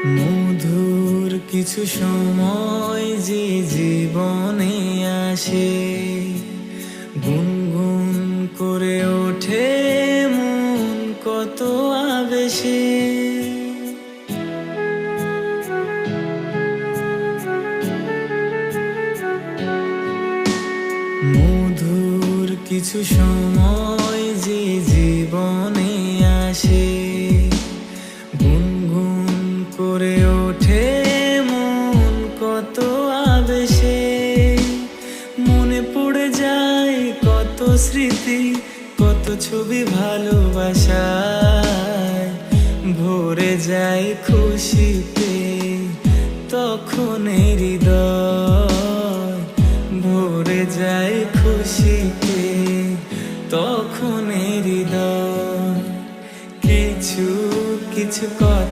মধুর কিছু সময় যে জীবনে আসে, গুনগুন করে ওঠে মন কত আবেশে। মধুর কিছু সময় যে জীবনে আসে, গুনগুন করে ওঠে মন কত আবেশে। মনে পড়ে যায় কত স্মৃতি, কত ছবি ভালোবাসায়, ভরে যায় খুশিতে তখন হৃদয়, ভরে যায় খুশিতে তখন হৃদয়। কিছু কিছু কথা